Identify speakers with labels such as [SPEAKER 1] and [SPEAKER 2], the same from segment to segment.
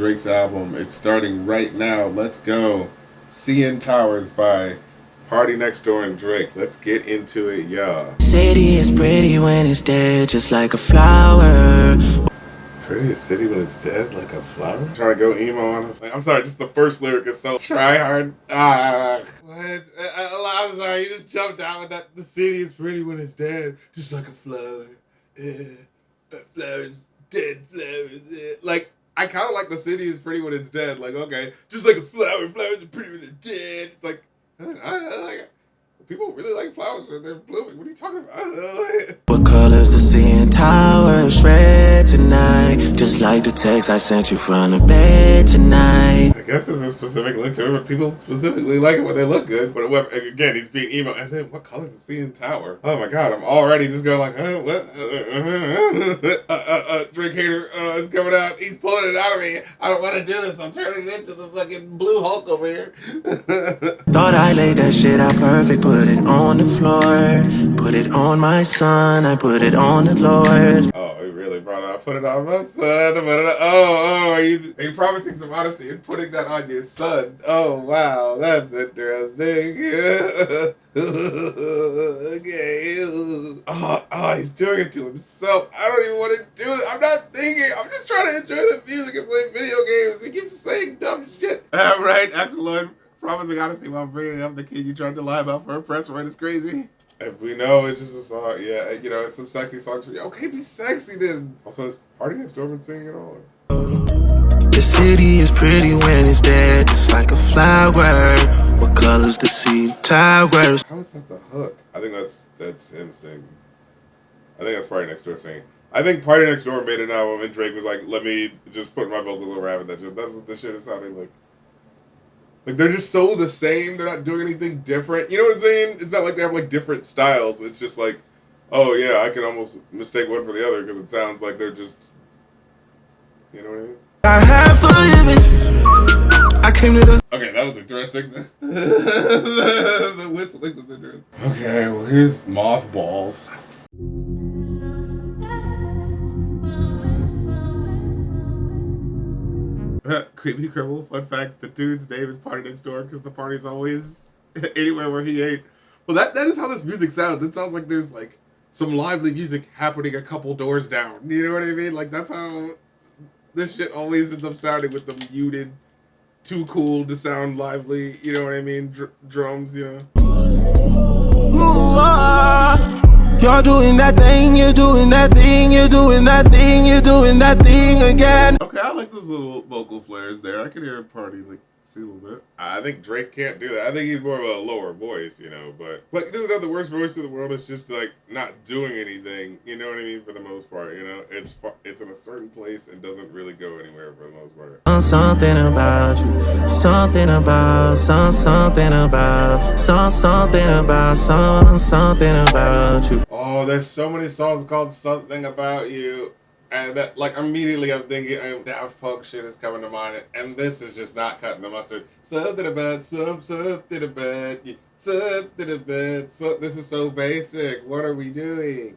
[SPEAKER 1] Drake's album. It's starting right now. Let's go. CN Towers by Party Next Door and Drake. Let's get into it, y'all.
[SPEAKER 2] City is pretty when it's dead, just like a flower.
[SPEAKER 1] Pretty city when it's dead, like a flower. Trying to go emo on us. I'm sorry, just the first lyric is so try hard. What? I'm sorry, you just jumped out with that. The city is pretty when it's dead, just like a flower. Flowers, dead flowers. Like, I kind of like the city is pretty when it's dead. Like, okay, just like a flower. Flowers are pretty when they're dead. It's like, I like it. People really like flowers when they're blooming. What are you talking about?
[SPEAKER 2] What color's the CN Towers? Red tonight, just like the text I sent you from the bed tonight.
[SPEAKER 1] I guess there's a specific look to it, but people specifically like it when they look good. But again, he's being emo. And then what color's the CN Tower? Oh my god, I'm already just going like, what? Drake hater is coming out. He's pulling it out of me. I don't want to do this. I'm turning it into the fucking Blue Hulk over here.
[SPEAKER 2] Thought I laid that shit out perfect, put it on the floor. Put it on my son, I put it on the Lord.
[SPEAKER 1] Oh, he really brought it up. Put it on my son. Are you promising some honesty and putting that on your son? Oh, wow. That's interesting. Okay. Oh, he's doing it to himself. I don't even want to do it. I'm not thinking. I'm just trying to enjoy the music and play video games. He keeps saying dumb shit. Right, excellent. Promising honesty while bringing up the kid you tried to lie about for a press run is crazy. If we know it's just a song, yeah, you know, it's some sexy songs for you. Okay, be sexy then. Also, is Party Next Door been singing it all?
[SPEAKER 2] The city is pretty when it's dead, just like a flower. What color's the CN Towers?
[SPEAKER 1] How is that the hook? I think that's him singing. I think that's Party Next Door singing. I think Party Next Door made an album and Drake was like, let me just put my vocals over having that shit. That's what this shit is sounding like. Like, they're just so the same. They're not doing anything different. You know what I'm saying? It's not like they have, like, different styles. It's just like, oh, yeah, I can almost mistake one for the other because it sounds like they're just, you know what I mean?
[SPEAKER 2] I have forgiven. I came to the...
[SPEAKER 1] Okay, that was interesting. The whistling was interesting. Okay, well, here's Moth Balls. Creepy Cribble, fun fact, the dude's name is Party Next Door because the party's always anywhere where he ain't. Well, that is how this music sounds. It sounds like there's like some lively music happening a couple doors down. You know what I mean? Like, that's how this shit always ends up sounding, with the muted, too cool to sound lively, you know what I mean? Drums, you know?
[SPEAKER 2] You're doing that thing, you're doing that thing, you're doing that thing, you're doing that thing again.
[SPEAKER 1] Okay, I like those little vocal flares there. I can hear a party, like, see a little bit. I think Drake can't do that. I think he's more of a lower voice, you know, but like, he doesn't have the worst voice in the world. It's just like not doing anything, you know what I mean, for the most part, you know? It's in a certain place and doesn't really go anywhere for the most part.
[SPEAKER 2] Something about you, something about, something about, something about, something about you.
[SPEAKER 1] Oh, there's so many songs called Something About You. And that, like, immediately I'm thinking, Daft Punk shit is coming to mind, and this is just not cutting the mustard. Something about, something about you, something about, this is so basic. What are we doing?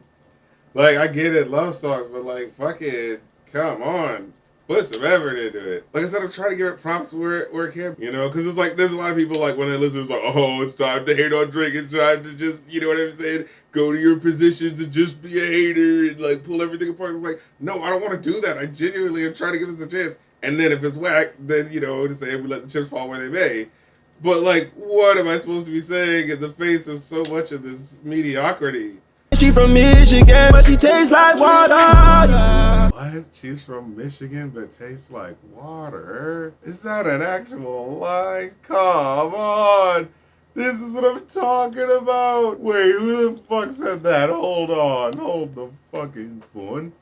[SPEAKER 1] Like, I get it, love songs, but like, fucking, come on. Put some effort into it. Like I said, I'm trying to give it props where it can, you know, because it's like, there's a lot of people, like, when they listen, it's like, oh, it's time to hate on Drake, it's time to just, you know what I'm saying, go to your positions and just be a hater and, like, pull everything apart. It's like, no, I don't want to do that. I genuinely am trying to give this a chance. And then if it's whack, then, you know, to say we let the chips fall where they may. But, like, what am I supposed to be saying in the face of so much of this mediocrity?
[SPEAKER 2] She from Michigan, but she tastes like water.
[SPEAKER 1] What? She's from Michigan, but tastes like water? Is that an actual line? Come on! This is what I'm talking about! Wait, who the fuck said that? Hold on. Hold the fucking phone.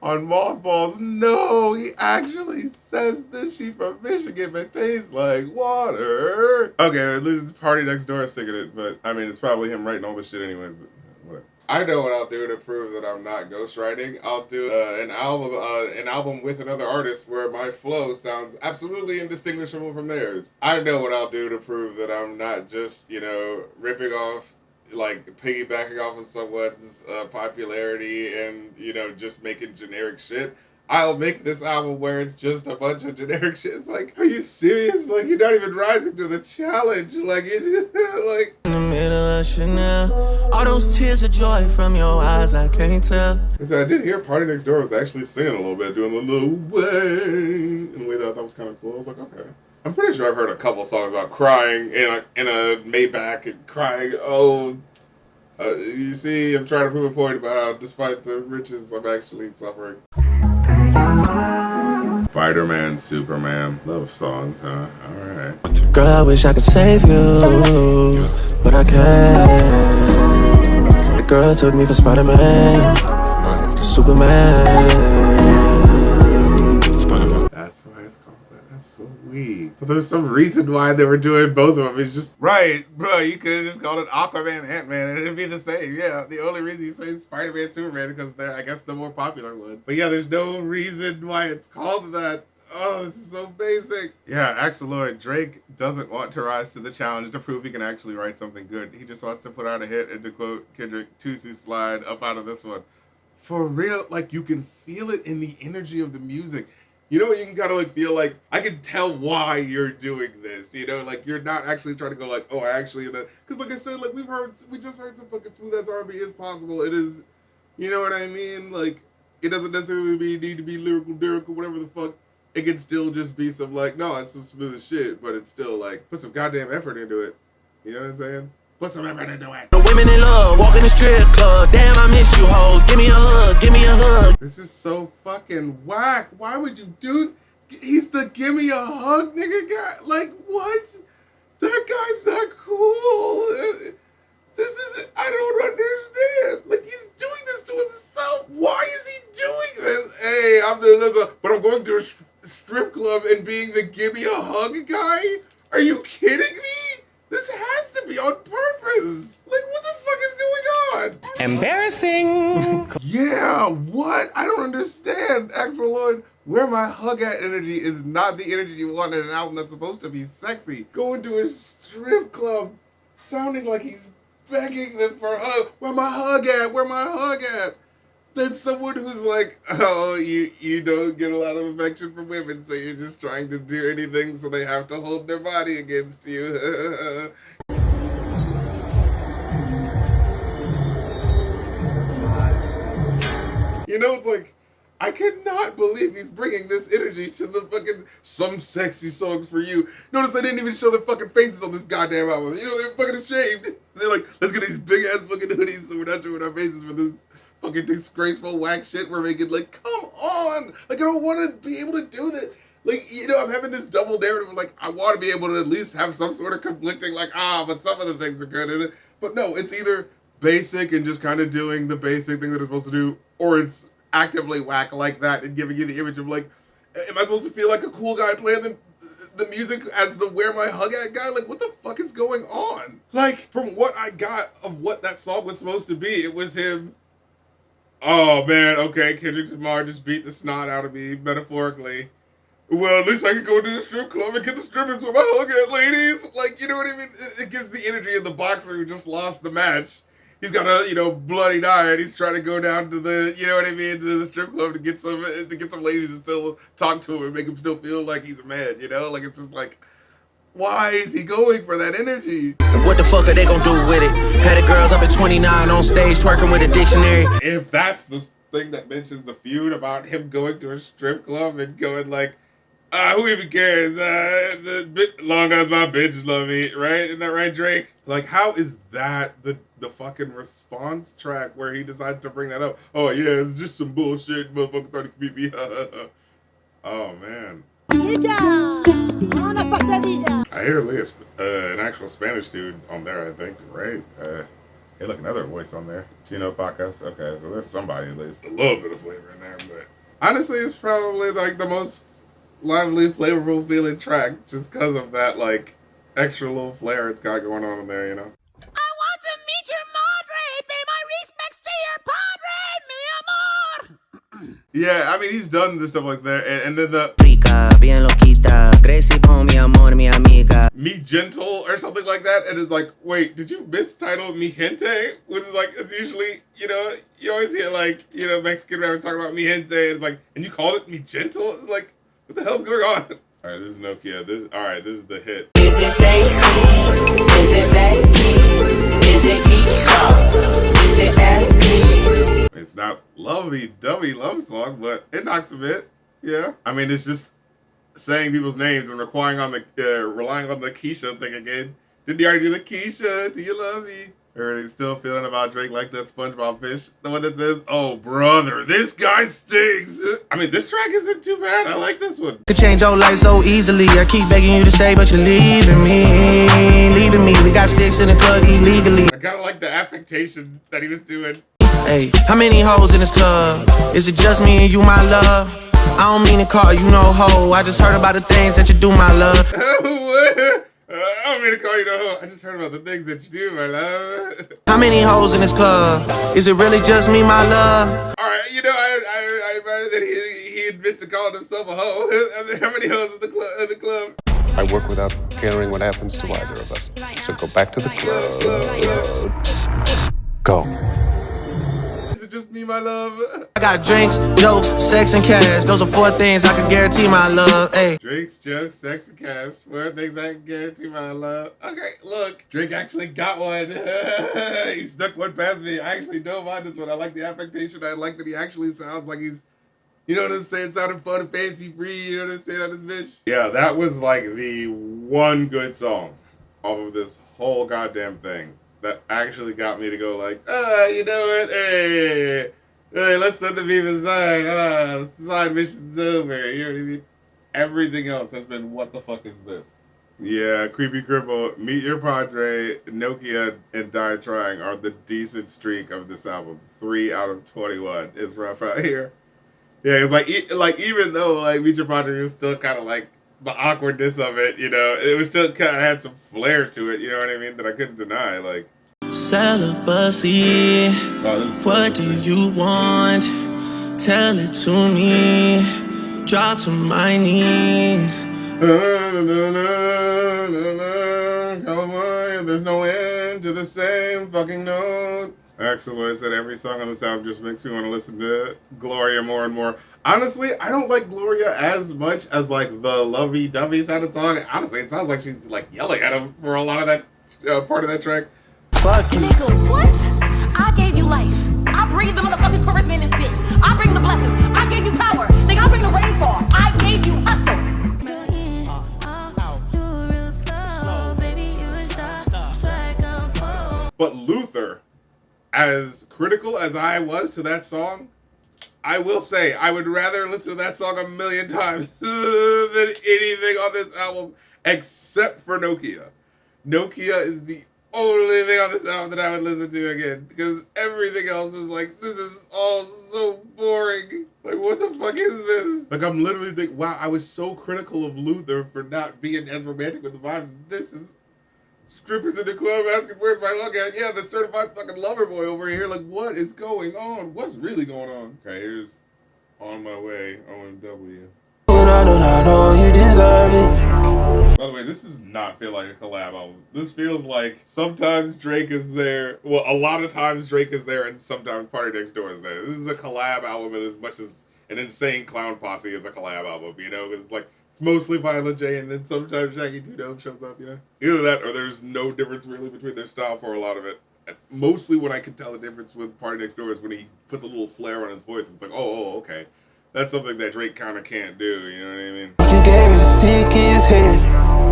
[SPEAKER 1] On Moth Balls, no, he actually says this. She from Michigan, but tastes like water. Okay, at least it's Party Next Door singing it, but I mean, it's probably him writing all this shit anyways, but whatever. I know what I'll do to prove that I'm not ghostwriting. I'll do an album with another artist where my flow sounds absolutely indistinguishable from theirs. I know what I'll do to prove that I'm not just, you know, ripping off, like, piggybacking off of someone's popularity and, you know, just making generic shit. I'll make this album where it's just a bunch of generic shit. It's like, are you serious? Like, you're not even rising to the challenge. Like, it's just, like...
[SPEAKER 2] In the middle of Chanel, all those tears of joy from your eyes, I can't tell.
[SPEAKER 1] I did hear Party Next Door was actually singing a little bit, doing a little way in a way that I thought was kind of cool. I was like, okay. I'm pretty sure I've heard a couple songs about crying in a Maybach and crying, you see, I'm trying to prove a point about how, despite the riches, I'm actually suffering. Spiderman, Superman, love songs, huh? Alright.
[SPEAKER 2] Girl, I wish I could save you, but I can't. The girl took me for Spiderman, Superman.
[SPEAKER 1] That's why it's called that. That's so weak. But there's some reason why they were doing both of them. It's just, right, bro, you could have just called it Aquaman, Ant-Man, and it'd be the same. Yeah, the only reason you say Spider-Man, Superman, because they're, I guess, the more popular one. But yeah, there's no reason why it's called that. Oh, this is so basic. Yeah, Axel Lloyd, Drake doesn't want to rise to the challenge to prove he can actually write something good. He just wants to put out a hit and to quote Kendrick, "Tootsie slide up out of this one." For real, like, you can feel it in the energy of the music. You know, you can kind of like feel like, I can tell why you're doing this, you know, like you're not actually trying to go like, oh, I actually, because like I said, like we just heard some fucking smooth ass R&B is possible. It is, you know what I mean? Like, it doesn't necessarily need to be lyrical, whatever the fuck. It can still just be some like, no, it's some smooth shit, but it's still like, put some goddamn effort into it. You know what I'm saying? Put some effort into it.
[SPEAKER 2] The women in love, walk in the strip club. Damn, I miss you, hoes. Give me a hug, give me a hug.
[SPEAKER 1] This is so fucking whack. Why would you do? He's the give me a hug nigga guy. Like, what? That guy's not cool. This is, I don't understand. Like, he's doing this to himself. Why is he doing this? Hey, but I'm going to a strip club and being the give me a hug guy? Are you kidding me? This has to be on purpose. Like, what the fuck is going on?
[SPEAKER 3] Embarrassing.
[SPEAKER 1] Yeah, what? I don't understand. Axel Lloyd, where my hug at energy is not the energy you want in an album that's supposed to be sexy. Going to a strip club, sounding like he's begging them for a hug. Where my hug at? Where my hug at? Then someone who's like, oh, you don't get a lot of affection from women, so you're just trying to do anything so they have to hold their body against you. You know, it's like, I cannot believe he's bringing this energy to the fucking some sexy songs for you. Notice they didn't even show their fucking faces on this goddamn album. You know, they're fucking ashamed. They're like, let's get these big ass fucking hoodies so we're not showing our faces for this fucking disgraceful whack shit we're making. Like, come on. Like, I don't want to be able to do that. Like, you know, I'm having this double narrative of like, I want to be able to at least have some sort of conflicting, like, but some of the things are good in it. But no, it's either basic and just kind of doing the basic thing that it's supposed to do, or it's actively whack like that and giving you the image of like, am I supposed to feel like a cool guy playing the music as the Where My Hug At guy? Like, what the fuck is going on? Like, from what I got of what that song was supposed to be, it was him, oh man, okay, Kendrick Lamar just beat the snot out of me, metaphorically. Well, at least I can go to the strip club and get the strippers with my hug at, ladies. Like, you know what I mean? It gives the energy of the boxer who just lost the match. He's got a, you know, bloody eye, and he's trying to go down to the, you know what I mean, to the strip club to get some ladies to still talk to him and make him still feel like he's a man, you know? Like, it's just like, why is he going for that energy?
[SPEAKER 2] What the fuck are they gonna do with it? Had the girls up at 29 on stage twerking with a dictionary.
[SPEAKER 1] If that's the thing that mentions the feud about him going to a strip club and going like, who even cares? Long as my bitches love me, right? Isn't that right, Drake? Like, how is that the fucking response track where he decides to bring that up? Oh yeah, it's just some bullshit. Motherfucker thought he could beat me. Oh man. I hear Leah's an actual Spanish dude on there, I think, right? Hey, look, another voice on there. Chino Pacas. Okay, so there's somebody at least. A little bit of flavor in there, but honestly, it's probably like the most lively, flavorful feeling track just because of that, like, extra little flair it's got going on in there, you know?
[SPEAKER 3] I want to meet your madre. Pay my respects to your padre, mi amor.
[SPEAKER 1] Yeah, I mean, he's done this stuff like that, and then the
[SPEAKER 2] Rica, bien loquita, crazy por mi amor, mi amiga.
[SPEAKER 1] Me Gentle or something like that, and it's like, wait, did you mistitle Mi Gente? Which is like, it's usually, you know, you always hear like, you know, Mexican rappers talking about Mi Gente, and it's like, and you called it Mi Gentle? It's like, what the hell's going on? All right, this is Nokia. This is the hit.
[SPEAKER 4] Is it Stacy? Is it Becky? Is it Keisha? Is it Anthony?
[SPEAKER 1] It's not lovey-dovey love song, but it knocks a bit. Yeah. I mean, it's just saying people's names and relying on the Keisha thing again. Didn't you already do the Keisha? Do you love me? Or are you still feeling about Drake like that SpongeBob fish? The one that says, "Oh brother, this guy stinks." I mean, this track isn't too bad. I like this one.
[SPEAKER 2] Could change your life so easily. I keep begging you to stay, but you're leaving me. We got sticks in the club illegally.
[SPEAKER 1] I kind of like the affectation that he was doing.
[SPEAKER 2] Hey, how many hoes in this club? Is it just me and you, my love? I don't mean to call you no hoe. I just heard about the things that you do, my love.
[SPEAKER 1] I don't mean to call you no hoe. I just heard about the things that you do, my love.
[SPEAKER 2] How many hoes in this club? Is it really just me, my love?
[SPEAKER 1] All right, you know, I admire that he admits to calling himself a hoe. How many hoes in the club?
[SPEAKER 5] I work without caring what happens to either of us. So go back to the club. Go.
[SPEAKER 1] Is it just me, my love?
[SPEAKER 2] I got drinks, jokes, sex, and cash. Those are 4 things I can guarantee, my love. Hey.
[SPEAKER 1] Drinks, jokes, sex, and cash. 4 things I can guarantee, my love. Okay, look. Drake actually got one. He snuck one past me. I actually don't mind this one. I like the affectation. I like that he actually sounds like he's, you know what I'm saying, sounding fun and fancy free. You know what I'm saying on this bitch? Yeah, that was like the one good song off of this whole goddamn thing that actually got me to go like, you know what? Hey, let's set the beef aside. Side mission's over. You know what I mean? Everything else has been, what the fuck is this? Yeah, Creepy Cripple, Meet Your Padre, Nokia, and Die Trying are the decent streak of this album. 3 out of 21 is rough out here. Yeah, it's like even though like Meet Your Padre was still kind of like the awkwardness of it, you know, it was still kind of had some flair to it, you know what I mean, that I couldn't deny. Like,
[SPEAKER 2] Celibacy, what do you want? Tell it to me. Drop to my knees.
[SPEAKER 1] There's no end to the same fucking note. Excellent. Said every song on this album just makes me want to listen to Gloria more and more. Honestly, I don't like Gloria as much as like the lovey-dovey sounded song. Honestly, it sounds like she's like yelling at him for a lot of that part of that track.
[SPEAKER 2] Fuck you.
[SPEAKER 3] Nigga, what? I gave you life. I breathe the motherfucking charisma in this bitch. I bring the blessings. I gave you power. Nigga, I bring the rainfall. I gave you hustle.
[SPEAKER 1] But Luther, as critical as I was to that song, I will say I would rather listen to that song 1,000,000 times than anything on this album except for Nokia. Nokia is the only thing on this album that I would listen to again, because everything else is like, this is all so boring. Like, what the fuck is this? Like, I'm literally thinking, wow, I was so critical of Luther for not being as romantic with the vibes. This is strippers in the club asking, where's my hug at? Yeah, the certified fucking lover boy over here. Like, what is going on? What's really going on? Okay, here's On My Way, OMW.
[SPEAKER 2] I do not know you deserve it.
[SPEAKER 1] By the way, this does not feel like a collab album. This feels like sometimes Drake is there. Well, a lot of times Drake is there, and sometimes PARTYNEXTDOOR is there. This is a collab album, and as much as an Insane Clown Posse is a collab album, you know? Because it's like, it's mostly Violent J, and then sometimes Shaggy 2 Dope shows up, you know? Either that, or there's no difference really between their style for a lot of it. And mostly when I can tell the difference with PARTYNEXTDOOR is when he puts a little flair on his voice. It's like, oh, okay. That's something that Drake kind of can't do, you know what I mean?
[SPEAKER 2] You gave me the sickest hit.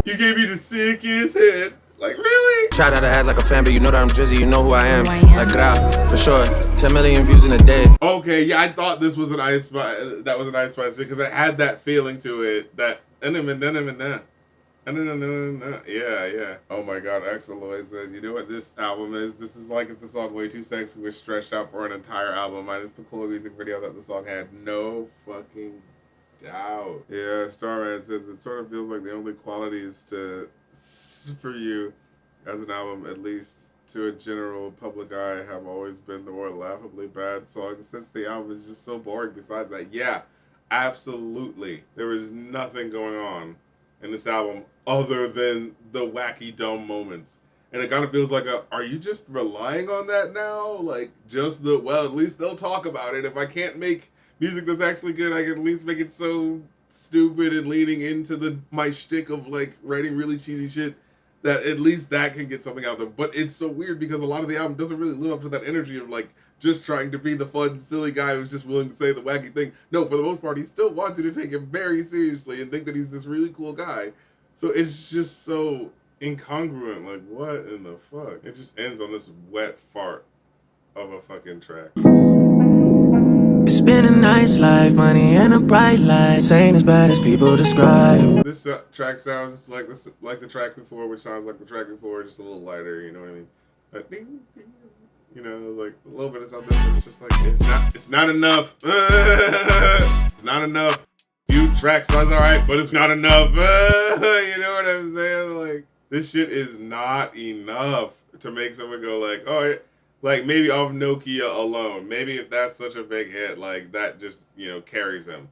[SPEAKER 1] You gave me the sickest hit. Like, really?
[SPEAKER 2] Try not to act like a fan, but you know that I'm Drizzy, you know who I am. Like, grah, for sure. 10 million views in a day.
[SPEAKER 1] Okay, yeah, I thought this was an Ice Spice. That was an Ice Spice because it had that feeling to it. That. Yeah. Oh my god, Axel Lloyd said, you know what this album is? This is like if the song Way Too Sexy was stretched out for an entire album, minus the cool music video that the song had. No fucking doubt. Yeah, Starman says, it sort of feels like the only qualities for you as an album, at least to a general public eye, have always been the more laughably bad songs, since the album is just so boring besides that. Yeah, absolutely. There was nothing going on in this album other than the wacky, dumb moments. And it kind of feels like are you just relying on that now? Like, just well, at least they'll talk about it. If I can't make music that's actually good, I can at least make it so stupid and leading into my shtick of, like, writing really cheesy shit that at least that can get something out of them. But it's so weird because a lot of the album doesn't really live up to that energy of, like, just trying to be the fun, silly guy who's just willing to say the wacky thing. No, for the most part, he still wants you to take him very seriously and think that he's this really cool guy. So it's just so incongruent. Like, what in the fuck? It just ends on this wet fart of a fucking track.
[SPEAKER 2] It's been a nice life, money and a bright light. Ain't as bad as people describe.
[SPEAKER 1] This track sounds like the track before, which sounds like the track before, just a little lighter. You know what I mean? Like, ding, ding, you know, like a little bit of something. It's just like it's not enough. It's not enough. Few track sounds alright, but it's not enough. You know what I'm saying? Like, this shit is not enough to make someone go like, oh, like maybe off Nokia alone. Maybe if that's such a big hit, like that just, you know, carries him.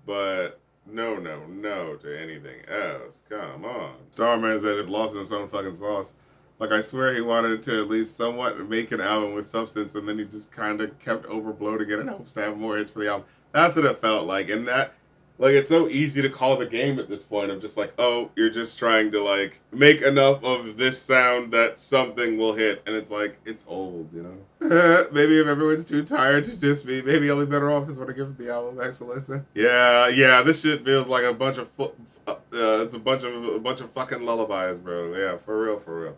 [SPEAKER 1] But no to anything else. Come on. Starman said it's lost in its own fucking sauce. Like, I swear he wanted to at least somewhat make an album with substance, and then he just kind of kept overbloating it in hopes to have more hits for the album. That's what it felt like. And that, like, it's so easy to call the game at this point of just like, oh, you're just trying to, like, make enough of this sound that something will hit. And it's like, it's old, you know? Maybe if everyone's too tired to just be, maybe I'll be better off is when I give the album back to listen. Yeah, this shit feels like a bunch of, it's a bunch of fucking lullabies, bro. Yeah, for real.